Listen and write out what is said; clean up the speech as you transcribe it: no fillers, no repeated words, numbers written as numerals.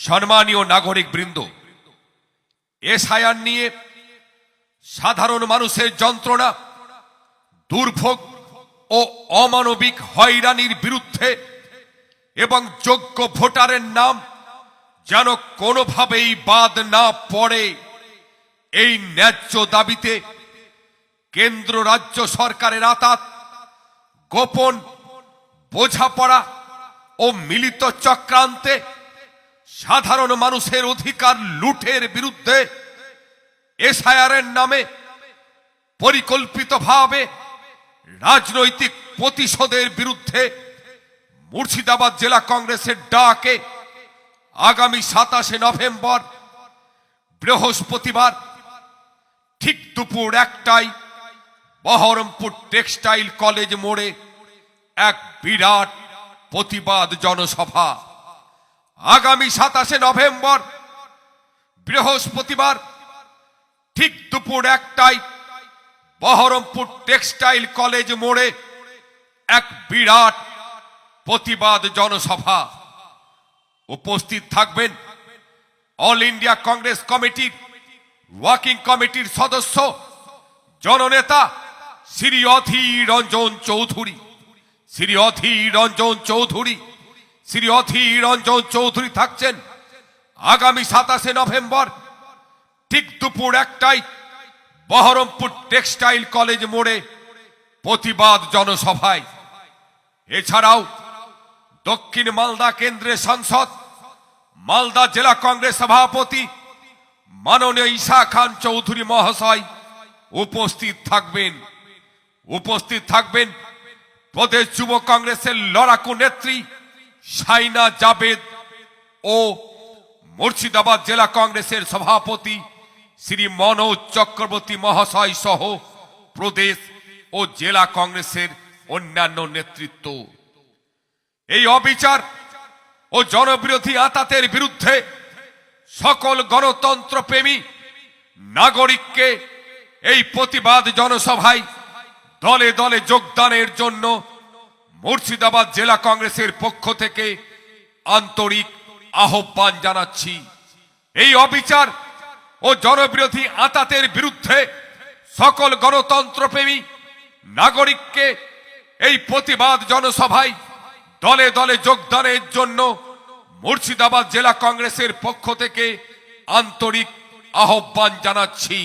সম্মানীয় নাগরিক বৃন্দ, এসআইআর নিয়ে সাধারণ মানুষের যন্ত্রণা, দুর্ভোগ ও অমানবিক হয়রানির বিরুদ্ধে এবং যোগ্য ভোটারের নাম যেন কোনোভাবেই বাদ না পড়ে, এই ন্যায্য দাবিতে কেন্দ্র রাজ্য সরকারের আঁতাত, গোপন, বোঝাপড়া ও মিলিত চক্রান্তে সাধারণ মানুষের অধিকার লুঠের বিরুদ্ধে এসআইআরের নামে পরিকল্পিতভাবে রাজনৈতিক প্রতিশোধের বিরুদ্ধে মুর্শিদাবাদ জেলা কংগ্রেসের ডাকে আগামী 27 নভেম্বর বৃহস্পতিবার ঠিক দুপুর 1টায় বহরমপুর টেক্সটাইল কলেজ মোড়ে এক বিরাট প্রতিবাদ জনসভা। আগামী 27 নভেম্বর বৃহস্পতিবার ঠিক দুপুর 1টায় বহরমপুর টেক্সটাইল কলেজ মোড়ে এক বিরাট প্রতিবাদ জনসভা। উপস্থিত থাকবেন অল ইন্ডিয়া কংগ্রেস কমিটির ওয়ার্কিং কমিটির সদস্য জননেতা শ্রী অধীর রঞ্জন চৌধুরী। শ্রী অধীর রঞ্জন চৌধুরী থাকছেন আগামী 27 নভেম্বর ঠিক দুপুর 1টায় বহরমপুর টেক্সটাইল কলেজ মোড়ে প্রতিবাদ জনসভায়। এছাড়াও দক্ষিণ মালদা কেন্দ্রের সাংসদ, মালদা জেলা কংগ্রেস সভাপতি মাননীয় ঈশা খান চৌধুরী মহাশয় উপস্থিত থাকবেন প্রদেশ যুব কংগ্রেসের লড়াকু নেত্রী সাইনা জাবেদ ও মুর্শিদাবাদ জেলা কংগ্রেসের সভাপতি শ্রী মনোজ চক্রবর্তী মহাশয় সহ প্রদেশ ও জেলা কংগ্রেসের অন্যান্য নেতৃত্ব। এই অবিচার ও জনবিরোধী আঁতাতের বিরুদ্ধে সকল গণতন্ত্রপ্রেমী নাগরিককে এই প্রতিবাদ জনসভায় দলে দলে যোগদানের জন্য মুর্শিদাবাদ জেলা কংগ্রেসের পক্ষ থেকে আন্তরিক আহ্বান জানাচ্ছি। এই অবিচার ও জনবিরোধী আঁতাতের বিরুদ্ধে সকল গণতন্ত্রপ্রেমী নাগরিককে এই প্রতিবাদ জনসভায় দলে দলে যোগদানের জন্য মুর্শিদাবাদ জেলা কংগ্রেসের পক্ষ থেকে আন্তরিক আহ্বান জানাচ্ছি।